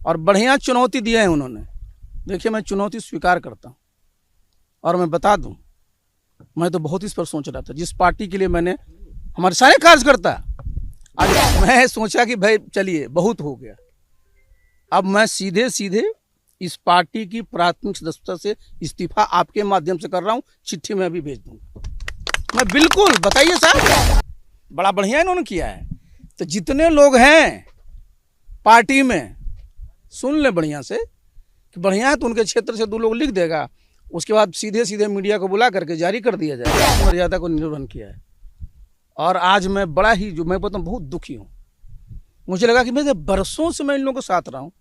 और बढ़िया चुनौती दिए हैं उन्होंने। देखिए, मैं चुनौती स्वीकार करता हूँ। और मैं बता दूं, मैं तो बहुत इस पर सोच रहा था, जिस पार्टी के लिए मैंने, हमारे सारे कार्यकर्ता, आज मैं सोचा कि भाई चलिए बहुत हो गया, अब मैं सीधे सीधे इस पार्टी की प्राथमिक सदस्यता से इस्तीफा आपके माध्यम से कर रहा हूं। चिट्ठी में अभी भेज दूंगा मैं, बिल्कुल। बताइए साहब, बड़ा बढ़िया इन्होंने किया है। तो जितने लोग हैं पार्टी में, सुन ले बढ़िया से कि बढ़िया है तो उनके क्षेत्र से 2 लोग लिख देगा, उसके बाद सीधे सीधे मीडिया को बुला करके जारी कर दिया जाएगा। मर्यादा को निर्वहन किया है। और आज मैं बड़ा ही, जो मैं बताऊँ, बहुत दुखी हूँ। मुझे लगा कि मैं बरसों से मैं इन लोगों को साथ रहा हूँ।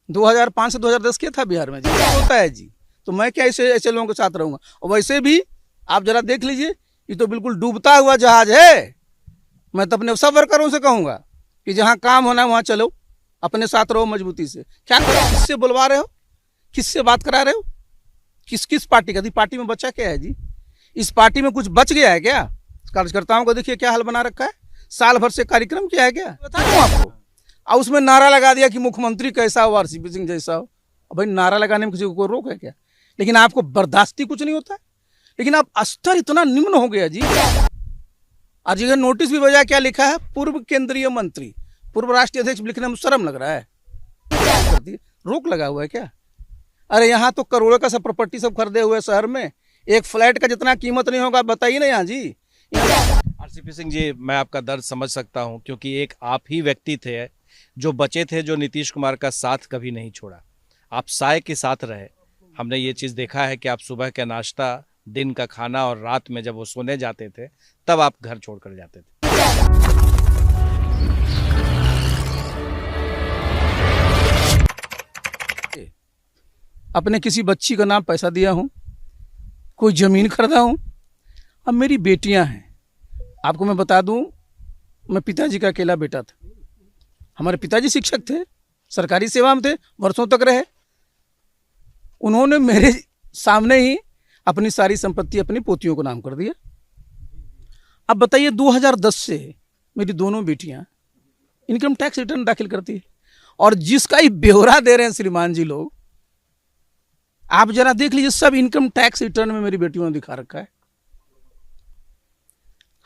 2005 से 2010 क्या था बिहार में जी, होता है जी। तो मैं क्या ऐसे लोगों के साथ रहूँगा। और वैसे भी आप जरा देख लीजिए, ये तो बिल्कुल डूबता हुआ जहाज है। मैं तो अपने सब वर्करों से कहूँगा कि जहाँ काम होना है वहाँ चलो, अपने साथ रहो मजबूती से। क्या करो, किससे बुलवा रहे हो, किससे बात करा रहे हो, किस पार्टी का? पार्टी में बचा क्या है जी? इस पार्टी में कुछ बच गया है क्या? कार्यकर्ताओं को देखिए क्या हाल बना रखा है। साल भर से कार्यक्रम किया है क्या? बता रहा हूँ आपको। और उसमें नारा लगा दिया कि मुख्यमंत्री कैसा हो, आरसीपी सिंह जैसा हो। अब भाई, नारा लगाने में किसी को रोक है क्या? लेकिन आपको बर्दाश्ती कुछ नहीं होता है। लेकिन आप स्तर इतना निम्न हो गया जी। आज ये नोटिस भी बजा, क्या लिखा है, पूर्व केंद्रीय मंत्री, पूर्व राष्ट्रीय अध्यक्ष लिखने में शर्म लग रहा है। रोक लगा हुआ है क्या? अरे यहाँ तो करोड़ों का सब प्रॉपर्टी सब खरीदे हुए शहर में, एक फ्लैट का जितना कीमत नहीं होगा, बताइए ना यहाँ जी। आरसीपी सिंह जी, मैं आपका दर्द समझ सकता हूँ, क्योंकि एक आप ही व्यक्ति थे जो बचे थे, जो नीतीश कुमार का साथ कभी नहीं छोड़ा। आप साय के साथ रहे। हमने ये चीज़ देखा है कि आप सुबह का नाश्ता, दिन का खाना और रात में जब वो सोने जाते थे तब आप घर छोड़ कर जाते थे। अपने किसी बच्ची का नाम पैसा दिया हूँ, कोई ज़मीन खरीदा हूँ। अब मेरी बेटियां हैं। आपको मैं बता दूं, मैं पिताजी का अकेला बेटा था। हमारे पिताजी शिक्षक थे, सरकारी सेवा में थे, वर्षों तक रहे। उन्होंने मेरे सामने ही अपनी सारी संपत्ति अपनी पोतियों को नाम कर दिया। अब बताइए, 2010 से मेरी दोनों बेटियां इनकम टैक्स रिटर्न दाखिल करती है। और जिसका ही ब्यौरा दे रहे हैं श्रीमान जी लोग, आप जरा देख लीजिए, सब इनकम टैक्स रिटर्न में मेरी बेटियों ने दिखा रखा है।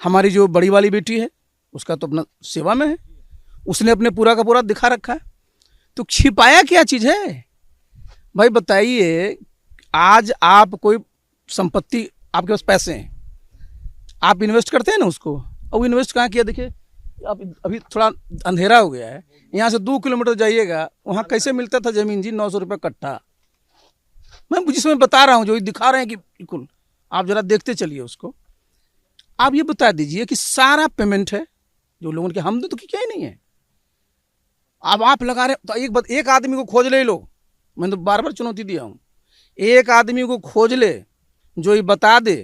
हमारी जो बड़ी वाली बेटी है, उसका तो अपना सेवा में है, उसने अपने पूरा का पूरा दिखा रखा है। तो छिपाया क्या चीज है भाई? बताइए, आज आप कोई संपत्ति, आपके पास पैसे हैं, आप इन्वेस्ट करते हैं ना उसको, और वो इन्वेस्ट कहाँ किया? देखिए, आप अभी थोड़ा अंधेरा हो गया है, यहाँ से 2 किलोमीटर जाइएगा, वहाँ कैसे मिलता था जमीन जी? 900 रुपये कट्ठा। मैं जिसमें बता रहा हूँ, जो दिखा रहे हैं कि बिल्कुल, आप जरा देखते चलिए उसको। आप ये बता दीजिए कि सारा पेमेंट है जो लोगों के, हम तो क्या ही नहीं है। अब आप लगा रहे तो एक आदमी को खोज ले लो। मैंने तो बार बार चुनौती दिया हूँ, एक आदमी को खोज ले जो ये बता दे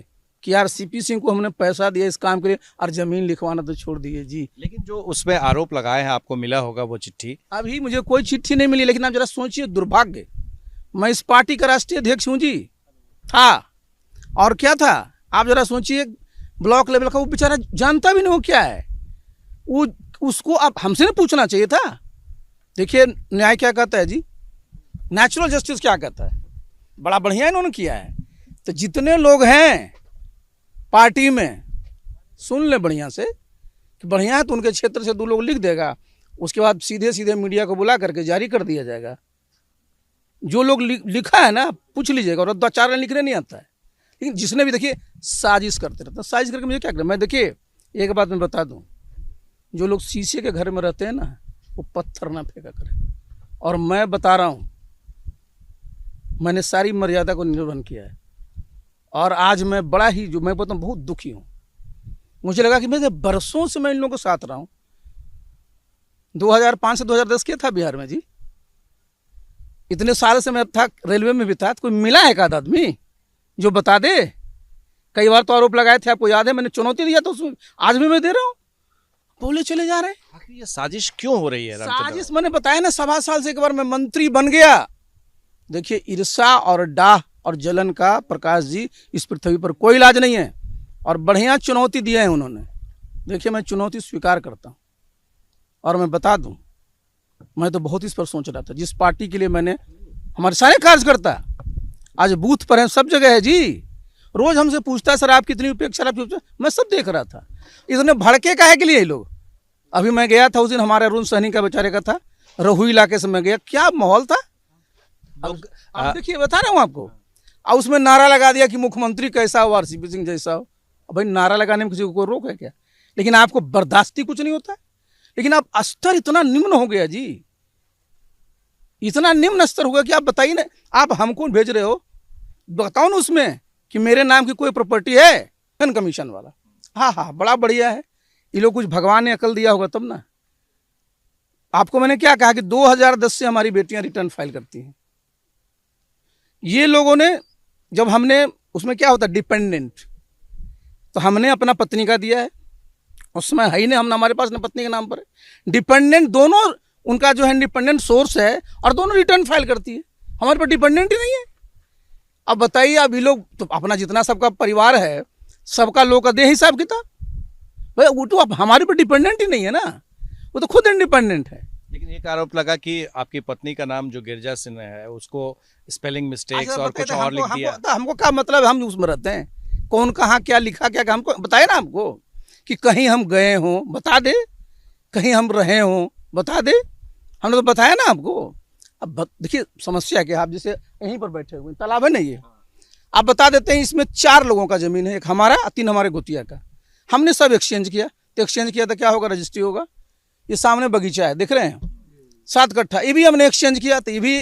कि यार सीपी सिंह को हमने पैसा दिया इस काम के लिए, और जमीन लिखवाना तो छोड़ दिए जी। लेकिन जो उसमें आरोप लगाए हैं, आपको मिला होगा वो चिट्ठी? अभी मुझे कोई चिट्ठी नहीं मिली। लेकिन आप जरा सोचिए, दुर्भाग्य, मैं इस पार्टी का राष्ट्रीय अध्यक्ष हूँ जी, था। और क्या था, आप जरा सोचिए, ब्लॉक लेवल का वो बेचारा जानता भी नहीं वो क्या है। वो उसको आप हमसे नहीं पूछना चाहिए था। देखिए, न्याय क्या कहता है जी, नेचुरल जस्टिस क्या कहता है। बड़ा बढ़िया इन्होंने किया है। तो जितने लोग हैं पार्टी में, सुन ले बढ़िया से कि बढ़िया है तो उनके क्षेत्र से 2 लोग लिख देगा, उसके बाद सीधे सीधे मीडिया को बुला करके जारी कर दिया जाएगा। जो लोग लिखा है ना, पूछ लीजिएगा। और 2-4 लाइन लिखने नहीं आता है, लेकिन जिसने भी, देखिए, साजिश करते रहते हैं। साजिश करके मुझे क्या करना? मैं, देखिए, एक बात मैं बता दूं, जो लोग शीशे के घर में रहते हैं ना, वो पत्थर ना फेंका करें। और मैं बता रहा हूं, मैंने सारी मर्यादा को निर्वहन किया है। और आज मैं बड़ा ही, जो मैं बताऊं, बहुत दुखी हूं। मुझे लगा कि मैं बरसों से मैं इन लोगों के साथ रहा हूं। 2005 से 2010 क्या था बिहार में जी? इतने साल से मैं था, रेलवे में भी था। कोई मिला है एक आध आदमी जो बता दे? कई बार तो आरोप लगाए थे, आपको याद है, मैंने चुनौती दिया तो आज भी मैं दे रहा हूँ, बोले चले जा रहे हैं। आखिर ये साजिश क्यों हो रही है? साजिश मैंने बताया ना, 7 साल से एक बार मैं मंत्री बन गया। देखिए, ईर्ष्या और डाह और जलन का, प्रकाश जी, इस पृथ्वी पर कोई इलाज नहीं है। और बढ़िया चुनौती दिए हैं उन्होंने। देखिए, मैं चुनौती स्वीकार करता हूँ। और मैं बता दूं, मैं तो बहुत इस पर सोच रहा था, जिस पार्टी के लिए मैंने, हमारे सारे कार्यकर्ता आज बूथ पर हैं, सब जगह है जी। रोज हमसे पूछता है सर आप कितनी उपेक्षा, शराब पीते हो? मैं सब देख रहा था। इतने भड़के काहे के लिए ये लोग? अभी मैं गया था उस दिन, हमारे अरुण सहनी का बेचारे का था, रहुई इलाके से मैं गया, क्या माहौल था। अब देखिए बता रहा हूँ आपको, और उसमें नारा लगा दिया कि मुख्यमंत्री कैसा हो, आरसीपी सिंह जैसा हो। अब भाई नारा लगाने में किसी को कोई रोक है क्या? लेकिन आपको बर्दाश्ती कुछ नहीं होता है। लेकिन अब स्तर इतना निम्न हो गया जी, इतना निम्न स्तर हो गया कि आप बताइए ना, आप हमको भेज रहे हो, बताओ ना उसमें कि मेरे नाम की कोई प्रॉपर्टी है, कमीशन वाला। हाँ हाँ, बड़ा बढ़िया है, ये लोग कुछ भगवान ने अकल दिया होगा तब ना। आपको मैंने क्या कहा कि 2010 से हमारी बेटियां रिटर्न फाइल करती हैं। ये लोगों ने, जब हमने, उसमें क्या होता है डिपेंडेंट, तो हमने अपना पत्नी का दिया है, उस समय है ही नहीं, हम हमारे पास न पत्नी के नाम पर है। डिपेंडेंट दोनों उनका जो है इंडिपेंडेंट सोर्स है, और दोनों रिटर्न फाइल करती है, हमारे पास डिपेंडेंट ही नहीं है। अब बताइए, अब ये लोग तो अपना जितना सबका परिवार है, सबका लोग का दे हिसाब किताब भाई, वो तो अब हमारे पर डिपेंडेंट ही नहीं है ना, वो तो खुद इंडिपेंडेंट है। लेकिन एक आरोप लगा कि आपकी पत्नी का नाम जो गिरजा सिन्हा है, उसको स्पेलिंग मिस्टेक्स और कुछ और लिख दिया। हमको क्या मतलब है, हम उसमें रहते हैं, कौन कहाँ क्या लिखा, क्या हमको बताए ना, हमको कि कहीं हम गए हों बता दे, कहीं हम रहे हों बता दे, हमने तो बताया ना आपको। अब देखिए समस्या क्या है, आप जैसे यहीं पर बैठे हुए, तालाब है ना ये, आप बता देते हैं इसमें 4 लोगों का जमीन है, एक हमारा 3 हमारे गोतिया का। हमने सब एक्सचेंज किया, तो एक्सचेंज किया तो क्या होगा, रजिस्ट्री होगा। ये सामने बगीचा है दिख रहे हैं 7 कट्ठा, ये भी हमने एक्सचेंज किया तो ये भी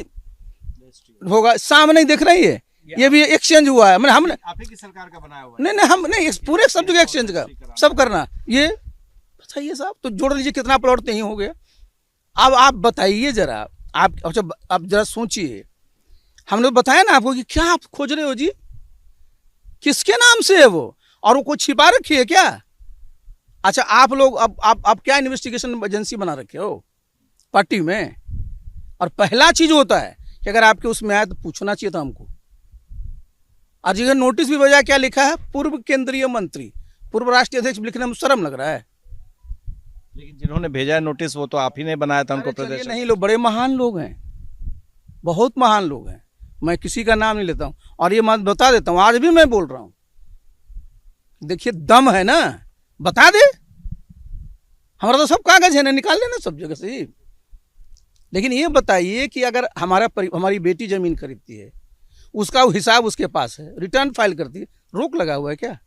होगा, सामने दिख रही है, ये भी एक्सचेंज हुआ है। मैंने हमने आप ही की सरकार का बनाया हुआ है। नहीं, हम नहीं, पूरे सब जगह एक्सचेंज का सब करना। ये बताइए साहब, तो जोड़ लीजिए कितना प्लॉट नहीं हो गया। अब आप बताइए जरा, आप अच्छा आप जरा सोचिए, हमने बताया ना आपको कि क्या आप खोज रहे हो जी, किसके नाम से है वो, और वो कुछ छिपा रखी है क्या? अच्छा आप लोग अब आप क्या इन्वेस्टिगेशन एजेंसी बना रखे हो पार्टी में? और पहला चीज होता है कि अगर आपके उसमें आया तो पूछना चाहिए था हमको। आज ये नोटिस भी बजाय क्या लिखा है, पूर्व केंद्रीय मंत्री, पूर्व राष्ट्रीय अध्यक्ष, लिखने में शर्म लग रहा है। लेकिन जिन्होंने भेजा है नोटिस वो तो आप ही ने बनाया था उनको प्रदर्शन। नहीं, लोग बड़े महान लोग हैं, बहुत महान लोग हैं, मैं किसी का नाम नहीं लेता हूं, और ये मैं बता देता हूं, आज भी मैं बोल रहा हूं, देखिए दम है ना, बता दे, हमारा तो सब कागज है ना, निकाल लेना सब जगह से। लेकिन ये बताइए कि अगर हमारी बेटी जमीन खरीदती है, उसका हिसाब उसके पास है, रिटर्न फाइल करती है, रोक लगा हुआ है क्या?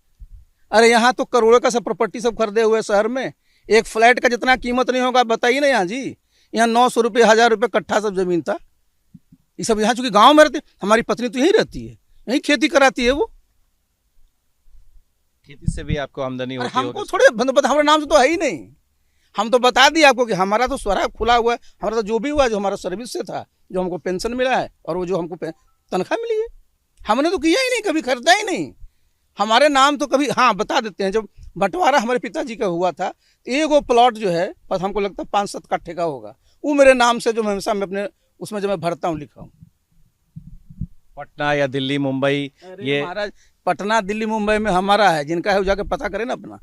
अरे यहाँ तो करोड़ों का सब प्रॉपर्टी सब खरीदे हुए शहर में, एक फ्लैट का जितना कीमत नहीं होगा, बताइए ना यहाँ जी, यहाँ 900 रुपये 1000 रुपये कट्ठा सब जमीन था। ये सब यहाँ चूंकि गांव में रहती, हमारी पत्नी तो यहीं रहती है, यहीं खेती कराती है, वो खेती से भी आपको आमदनी होती है। हमको थोड़े हमारे नाम से तो है ही नहीं, हम तो बता दिए आपको कि हमारा तो स्वरा खुला हुआ है, हमारा तो जो भी हुआ, जो हमारा सर्विस से था, जो हमको पेंशन मिला है और वो जो हमको तनख्वाह मिली है, हमने तो किया ही नहीं, कभी खरीदा ही नहीं, हमारे नाम तो कभी। हाँ बता देते हैं, जब बंटवारा हमारे पिताजी का हुआ था, एक वो प्लॉट जो है बस हमको लगता है 5-7 कट्ठे का होगा, वो मेरे नाम से जो हमेशा मैं अपने उसमें जो मैं भरता हूँ लिखा हूँ। पटना या दिल्ली मुंबई, ये महाराज पटना दिल्ली मुंबई में हमारा है, जिनका है वो जाके पता करें ना अपना।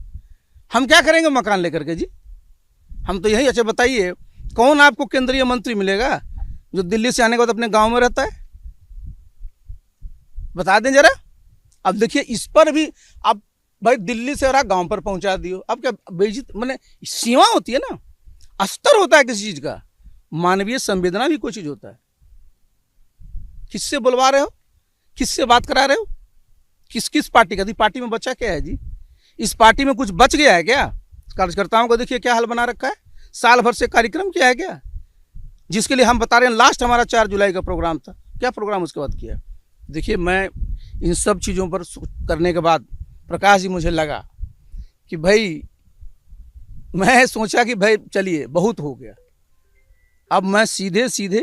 हम क्या करेंगे मकान लेकर के जी, हम तो यही। अच्छा बताइए, कौन आपको केंद्रीय मंत्री मिलेगा जो दिल्ली से आने के बाद अपने गांव में रहता है? बता दें जरा। अब देखिए इस पर भी अब भाई दिल्ली से गांव पर पहुंचा दियो, अब क्या बेइज्जत, मैंने सीमा होती है ना, स्तर होता है किसी चीज का, मानवीय संवेदना भी कोई चीज होता है। किससे बुलवा रहे हो, किससे बात करा रहे हो, किस किस पार्टी का? पार्टी में बचा क्या है जी? इस पार्टी में कुछ बच गया है क्या? कार्यकर्ताओं को देखिए क्या हाल बना रखा है, साल भर से कार्यक्रम किया है क्या, जिसके लिए हम बता रहे हैं लास्ट हमारा 4 जुलाई का प्रोग्राम था, क्या प्रोग्राम उसके बाद किया? देखिए मैं इन सब चीज़ों पर करने के बाद प्रकाश जी मुझे लगा कि भाई, मैं सोचा कि भाई चलिए बहुत हो गया, अब मैं सीधे सीधे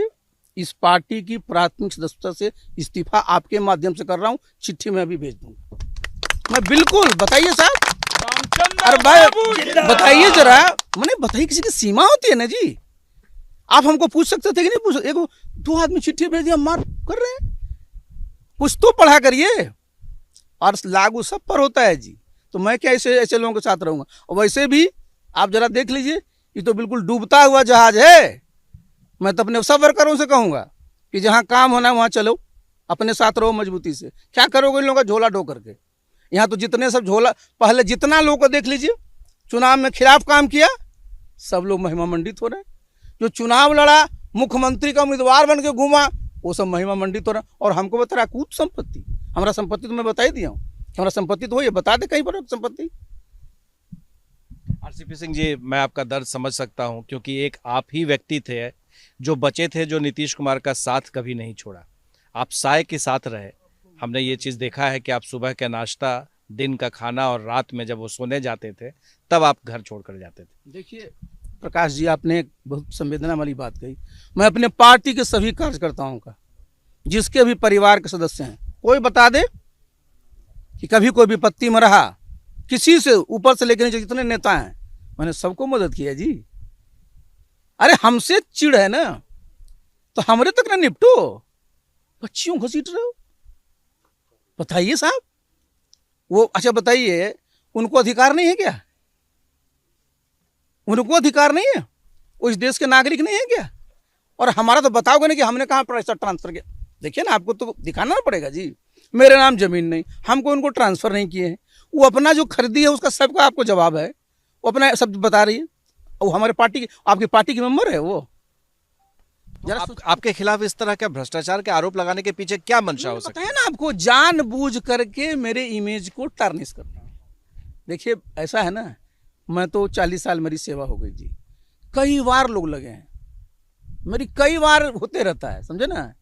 इस पार्टी की प्राथमिक सदस्यता से इस्तीफा आपके माध्यम से कर रहा हूं, चिट्ठी में अभी भेज दूंगा मैं, बिल्कुल। बताइए साहब, अरे भाई बताइए जरा, मैंने बताइए, किसी की सीमा होती है ना जी, आप हमको पूछ सकते थे कि नहीं पूछ, एक 2 आदमी चिट्ठी भेज दिया, मार कर रहे हैं, कुछ तो पढ़ा करिए, और लागू सब पर होता है जी। तो मैं क्या ऐसे लोगों के साथ रहूंगा? और वैसे भी आप जरा देख लीजिए, ये तो बिल्कुल डूबता हुआ जहाज है, मैं तो अपने सब वर्करों से कहूँगा कि जहाँ काम होना है वहाँ चलो, अपने साथ रहो मजबूती से। क्या करोगे इन लोगों का झोला ढो करके? यहाँ तो जितने सब झोला, पहले जितना लोगों को देख लीजिए चुनाव में खिलाफ काम किया, सब लोग महिमा मंडित हो रहे हैं। जो चुनाव लड़ा, मुख्यमंत्री का उम्मीदवार बन के घूमा, वो सब महिमा मंडित हो रहा है। और हमको बता रहा कूद संपत्ति, हमारा संपत्ति तो मैं बता ही दिया हूँ, हमारा संपत्ति तो हो, ये बता दे कहीं पर संपत्ति। आरसीपी सिंह जी, मैं आपका दर्द समझ सकता हूं, क्योंकि एक आप ही व्यक्ति थे जो बचे थे, जो नीतीश कुमार का साथ कभी नहीं छोड़ा। आप साय के साथ रहे। हमने ये चीज़ देखा है कि आप सुबह का नाश्ता, दिन का खाना और रात में जब वो सोने जाते थे तब आप घर छोड़ कर जाते थे। देखिए प्रकाश जी, आपने एक बहुत संवेदना वाली बात कही। मैं अपने पार्टी के सभी कार्यकर्ताओं का, जिसके भी परिवार के सदस्य हैं, कोई बता दे कि कभी कोई विपत्ति में रहा, किसी से ऊपर से लेकर नीचे जितने नेता हैं, मैंने सबको मदद किया जी। अरे हमसे चिढ़ है ना तो हमरे तक ना निपटो, बच्चियों घसीट रहे हो। बताइए साहब, वो अच्छा बताइए, उनको अधिकार नहीं है क्या? उनको अधिकार नहीं है? वो इस देश के नागरिक नहीं है क्या? और हमारा तो बताओगे ना कि हमने कहाँ पैसा ट्रांसफर किया। देखिए ना, आपको तो दिखाना पड़ेगा जी। मेरे नाम जमीन नहीं, हमको उनको ट्रांसफर नहीं किए हैं। वो अपना जो खरीदी है उसका सबका आपको जवाब है, वो अपना सब बता रही है। वो हमारे पार्टी की, आपकी पार्टी की मेंबर है वो। आपके खिलाफ इस तरह के भ्रष्टाचार के आरोप लगाने के पीछे क्या मंशा हो सकती है ना आपको, जानबूझ करके मेरे इमेज को टार्निश करना। देखिए ऐसा है ना, मैं तो 40 साल मेरी सेवा हो गई जी, कई बार लोग लगे हैं, मेरी कई बार होते रहता है, समझे ना।